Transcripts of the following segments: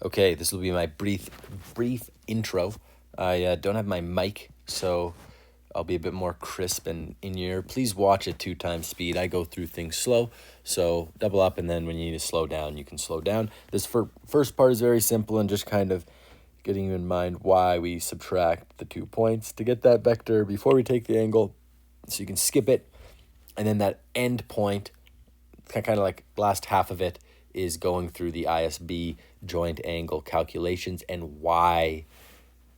Okay, this will be my brief intro. I don't have my mic, so I'll be a bit more crisp and in-ear. Please watch at 2x speed. I go through things slow, so double up, and then when you need to slow down, you can slow down. This first part is very simple and just kind of getting you in mind why we subtract the 2 points to get that vector before we take the angle, so you can skip it. And then that end point, kind of like last half of it, is going through the ISB joint angle calculations and why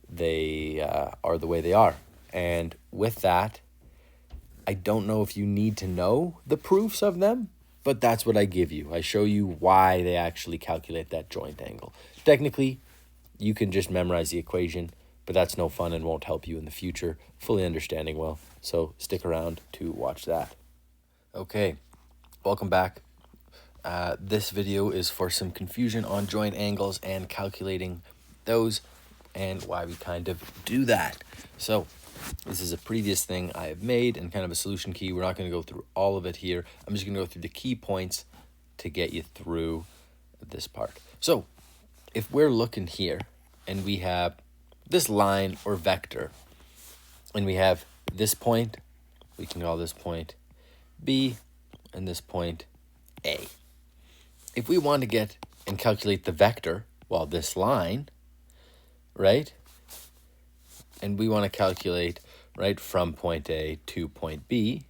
they are the way they are. And with that, I don't know if you need to know the proofs of them, but that's what I give you. I show you why they actually calculate that joint angle. Technically, you can just memorize the equation, but that's no fun and won't help you in the future fully understanding well. So stick around to watch that. Okay, welcome back. This video is for some confusion on joint angles and calculating those and why we kind of do that. So this is a previous thing I have made and kind of a solution key. We're not going to go through all of it here. I'm just going to go through the key points to get you through this part. So if we're looking here and we have this line or vector and we have this point, we can call this point B and this point A. If we want to get and calculate the vector, well, this line, right? And we want to calculate, right, from point A to point B,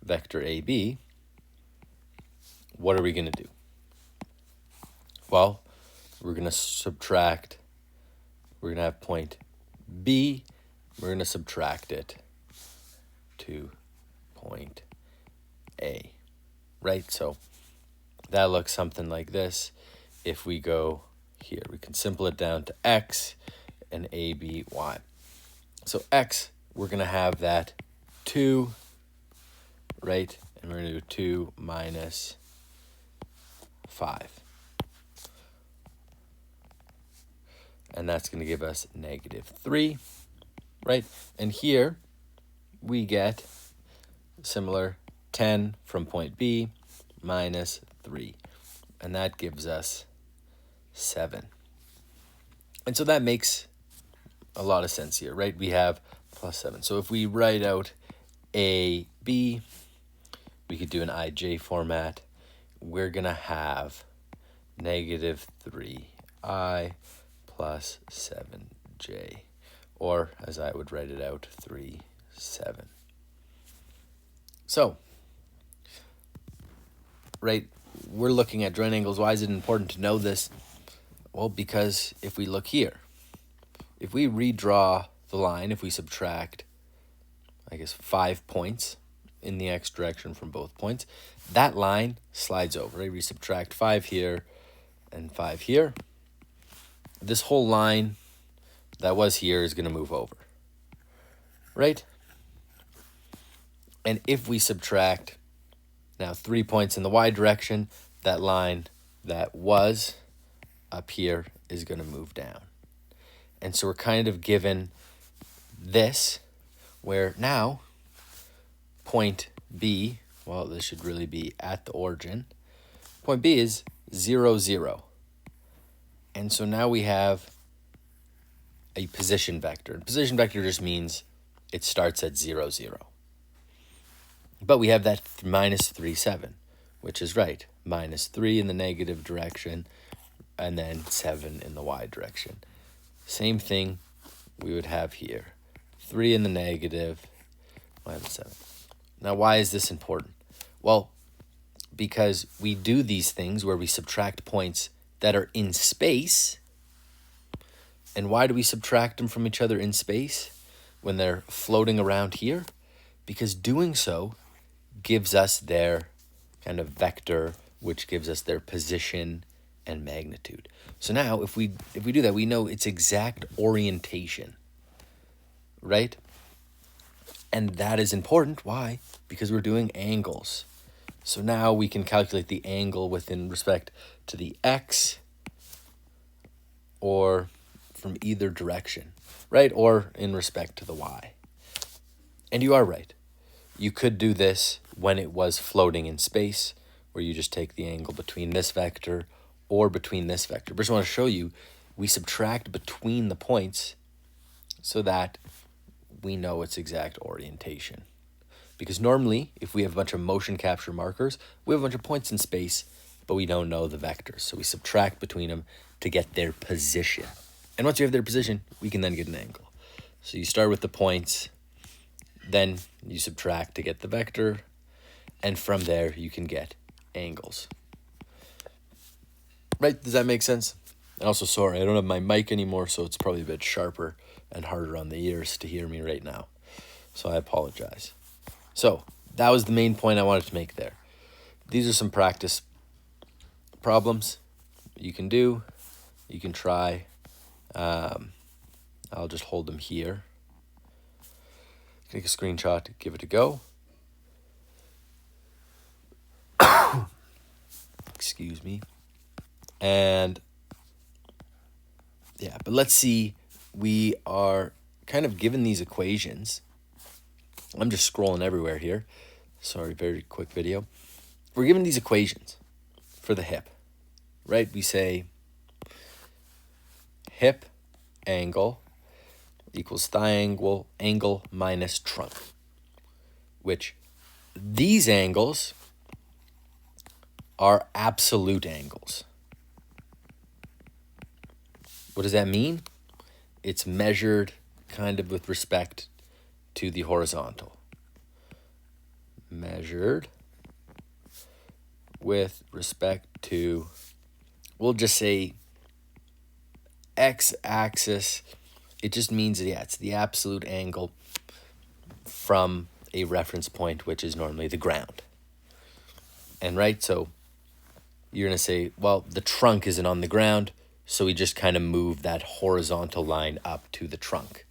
vector AB, what are we going to do? Well, we're going to subtract, we're going to have point B, we're going to subtract it to point A, right? So that looks something like this. If we go here, we can simple it down to x and a, b, y. So x, we're going to have that 2, right? And we're going to do 2 minus 5. And that's going to give us -3, right? And here we get similar 10 from point B minus 3. And that gives us 7. And so that makes a lot of sense here, right? We have plus 7. So if we write out A, B, we could do an IJ format. We're going to have -3I plus 7J. Or, as I would write it out, 3, 7. So, right, we're looking at joint angles. Why is it important to know this? Well, because if we look here, if we redraw the line, if we subtract, 5 points in the x direction from both points, that line slides over. Right? We subtract 5 here and 5 here. This whole line that was here is going to move over, right? And if we subtract now 3 points in the y direction, that line that was up here is going to move down. And so we're kind of given this, where now point B, well, this should really be at the origin. Point B is 0, 0. And so now we have a position vector. And position vector just means it starts at 0, 0. But we have that -3, 7, which is right. -3 in the negative direction, and then 7 in the y direction. Same thing we would have here. 3 in the negative, 7. Now, why is this important? Well, because we do these things where we subtract points that are in space. And why do we subtract them from each other in space when they're floating around here? Because doing so gives us their kind of vector, which gives us their position and magnitude. So now if we do that, we know its exact orientation, right? And that is important. Why? Because we're doing angles. So now we can calculate the angle within respect to the x or from either direction, right? Or in respect to the y. And you are right. You could do this when it was floating in space, where you just take the angle between this vector or between this vector. But I just want to show you, we subtract between the points so that we know its exact orientation. Because normally, if we have a bunch of motion capture markers, we have a bunch of points in space, but we don't know the vectors. So we subtract between them to get their position. And once you have their position, we can then get an angle. So you start with the points, then you subtract to get the vector, and from there you can get angles. Right? Does that make sense? And also, sorry, I don't have my mic anymore, so it's probably a bit sharper and harder on the ears to hear me right now. So I apologize. So that was the main point I wanted to make there. These are some practice problems you can do. You can try. I'll just hold them here. Take a screenshot, give it a go. Excuse me. And yeah, but let's see, we are kind of given these equations. I'm just scrolling everywhere here. Sorry, very quick video. We're given these equations for the hip, right? We say hip angle equals thigh angle minus trunk, which these angles are absolute angles. What does that mean? It's measured kind of with respect to the horizontal. Measured with respect to, we'll just say x-axis. It just means, yeah, it's the absolute angle from a reference point, which is normally the ground. And right, so you're going to say, well, the trunk isn't on the ground, so we just kind of move that horizontal line up to the trunk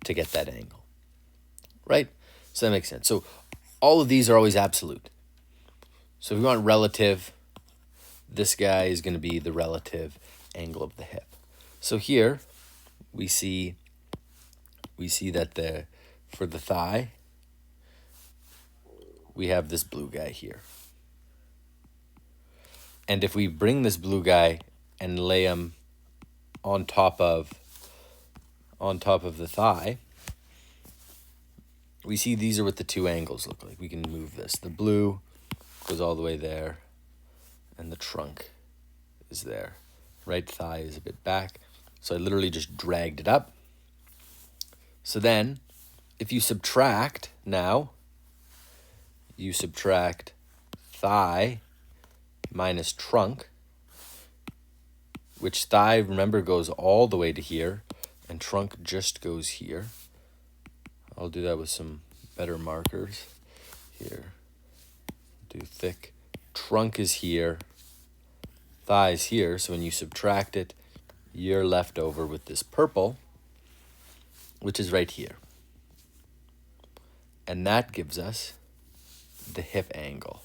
to get that angle, right? So that makes sense. So all of these are always absolute. So if we want relative, this guy is going to be the relative angle of the hip. So here we see that for the thigh, we have this blue guy here. And if we bring this blue guy and lay him on top of the thigh, we see these are what the two angles look like. We can move this. The blue goes all the way there, and the trunk is there. Right thigh is a bit back. So I literally just dragged it up. So then, if you subtract now, you subtract thigh minus trunk, which thigh, remember, goes all the way to here, and trunk just goes here. I'll do that with some better markers here. Do thick. Trunk is here. Thigh is here. So when you subtract it, you're left over with this purple, which is right here. And that gives us the hip angle,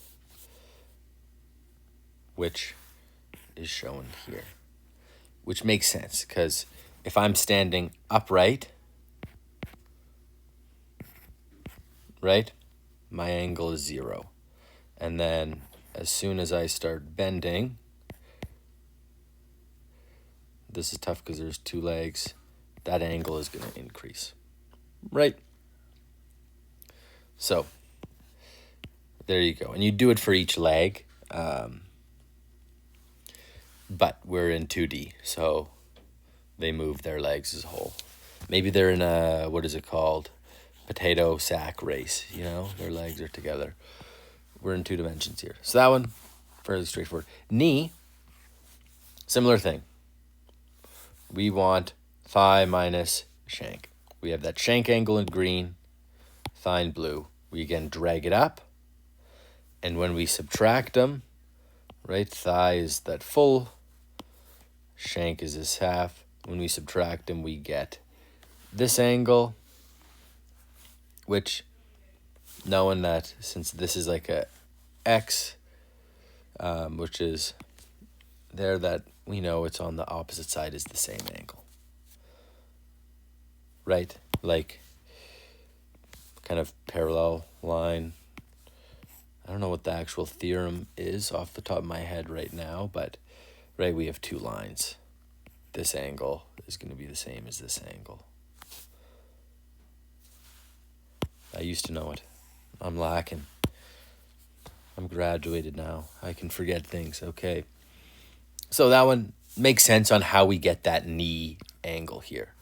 which is shown here. Which makes sense, because if I'm standing upright, right, my angle is 0. And then as soon as I start bending, this is tough because there's 2 legs, that angle is going to increase, right? So there you go. And you do it for each leg, but we're in 2D, so they move their legs as a whole. Maybe they're in a, what is it called? Potato sack race, you know, their legs are together. We're in 2 dimensions here. So that one, fairly straightforward. Knee, similar thing. We want thigh minus shank. We have that shank angle in green, thigh in blue. We again drag it up, and when we subtract them, right, thigh is that full, shank is this half. When we subtract them, we get this angle, which, knowing that since this is like a X, which is there, that we know it's on the opposite side is the same angle, right? Like kind of parallel line. I don't know what the actual theorem is off the top of my head right now, but right? We have two lines. This angle is going to be the same as this angle. I used to know it. I'm lacking. I'm graduated now. I can forget things. Okay. So that one makes sense on how we get that knee angle here.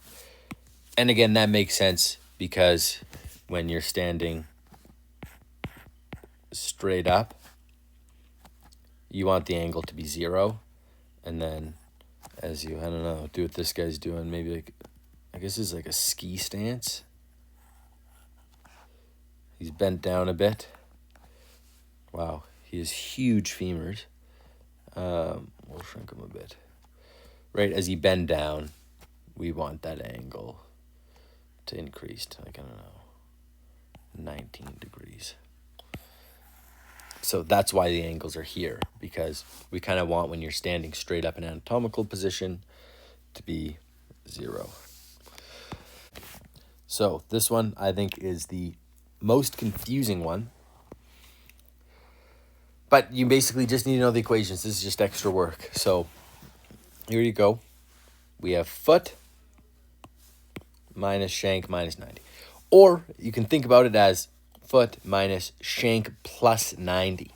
And again, that makes sense because when you're standing straight up, you want the angle to be 0. And then as you, I don't know, do what this guy's doing, maybe like, I guess it's like a ski stance. He's bent down a bit. Wow, he has huge femurs. We'll shrink him a bit. Right, as you bend down, we want that angle to increase to, like, I don't know, 19 degrees. So that's why the angles are here, because we kind of want, when you're standing straight up in anatomical position, to be 0. So this one, I think, is the most confusing one. But you basically just need to know the equations. This is just extra work. So here you go. We have foot minus shank minus 90. Or you can think about it as foot minus shank plus 90.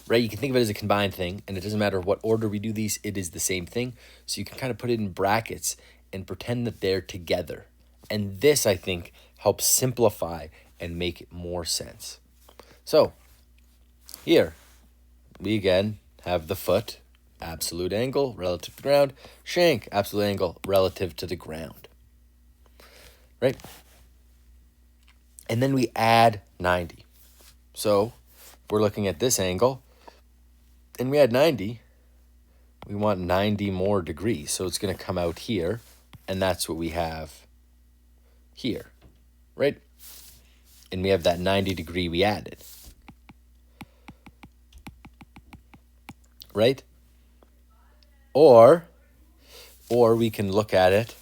Right? You can think of it as a combined thing, and it doesn't matter what order we do these, it is the same thing. So you can kind of put it in brackets and pretend that they're together. And this, I think, helps simplify and make it more sense. So here we again have the foot, absolute angle relative to the ground, shank, absolute angle relative to the ground. Right? And then we add 90. So we're looking at this angle, and we add 90. We want 90 more degrees. So it's going to come out here, and that's what we have here, right? And we have that 90 degree we added. Right? Or we can look at it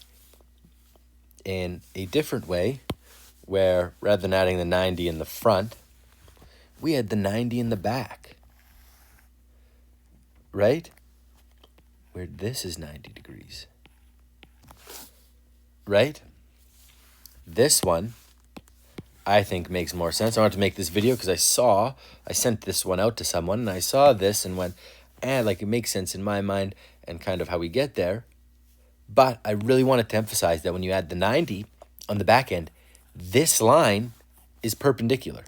in a different way, where rather than adding the 90 in the front, we add the 90 in the back. Right? Where this is 90 degrees. Right? This one, I think, makes more sense. I wanted to make this video because I sent this one out to someone, and I saw this and went, like, it makes sense in my mind and kind of how we get there. But I really wanted to emphasize that when you add the 90 on the back end, this line is perpendicular.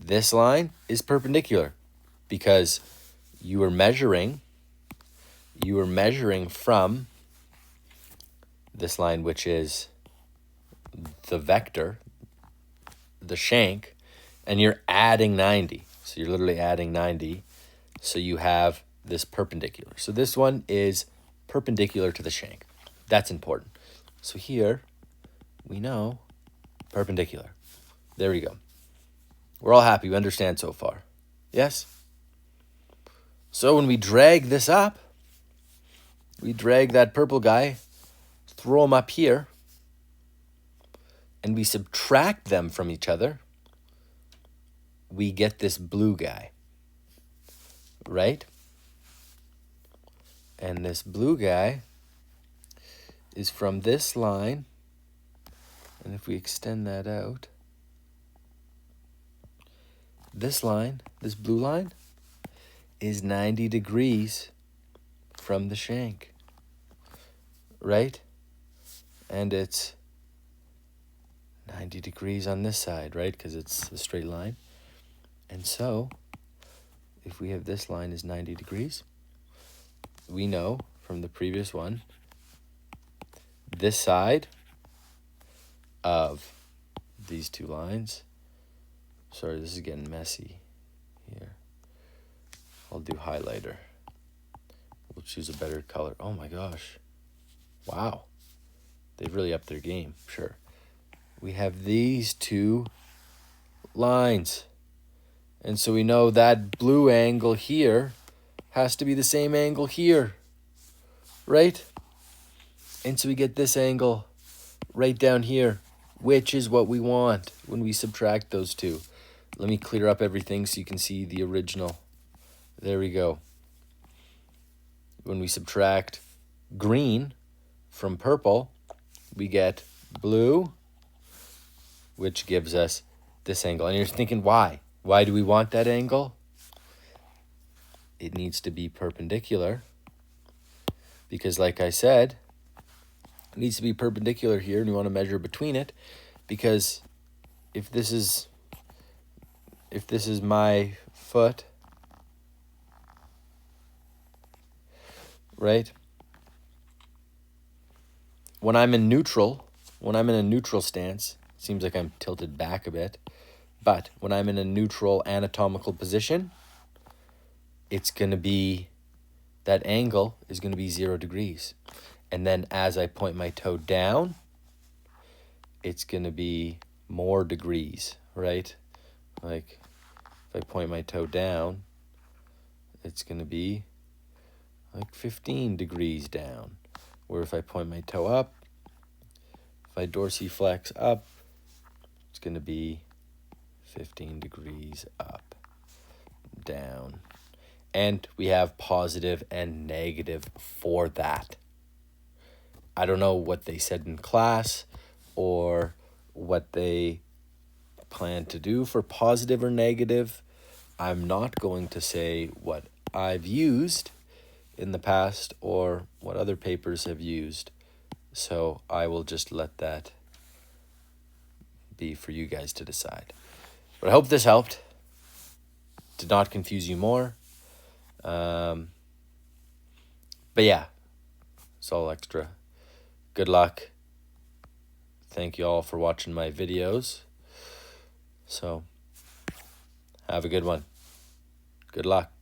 This line is perpendicular because you were measuring from this line, which is the vector, the shank, and you're adding 90. So you're literally adding 90. So you have this perpendicular. So this one is perpendicular to the shank. That's important. So here we know perpendicular. There we go. We're all happy. We understand so far. Yes? So when we drag this up, we drag that purple guy, throw him up here, and we subtract them from each other, we get this blue guy, right? And this blue guy is from this line, and if we extend that out, this line, this blue line, is 90 degrees from the shank, right? And it's 90 degrees on this side, right? Because it's a straight line. And so, if we have this line is 90 degrees, we know from the previous one, this side of these two lines, sorry, this is getting messy here. I'll do highlighter. We'll choose a better color. Oh my gosh. Wow. They've really upped their game, sure. We have these two lines. And so we know that blue angle here has to be the same angle here, right? And so we get this angle right down here, which is what we want when we subtract those two. Let me clear up everything so you can see the original. There we go. when we subtract green from purple, we get blue, which gives us this angle. And you're thinking, why? Why do we want that angle? It needs to be perpendicular because, like I said, it needs to be perpendicular here, and you want to measure between it, because if this is my foot, right? When I'm in a neutral stance, it seems like I'm tilted back a bit, but when I'm in a neutral anatomical position, it's going to be, that angle is going to be 0 degrees. And then as I point my toe down, it's going to be more degrees, right? Like if I point my toe down, it's going to be like 15 degrees down. Where if I point my toe up, if I dorsiflex up, it's going to be 15 degrees up, down. And we have positive and negative for that. I don't know what they said in class or what they plan to do for positive or negative. I'm not going to say what I've used in the past or what other papers have used. So I will just let that be for you guys to decide. But I hope this helped. Did not confuse you more. But yeah, it's all extra. Good luck. Thank you all for watching my videos. So have a good one. Good luck.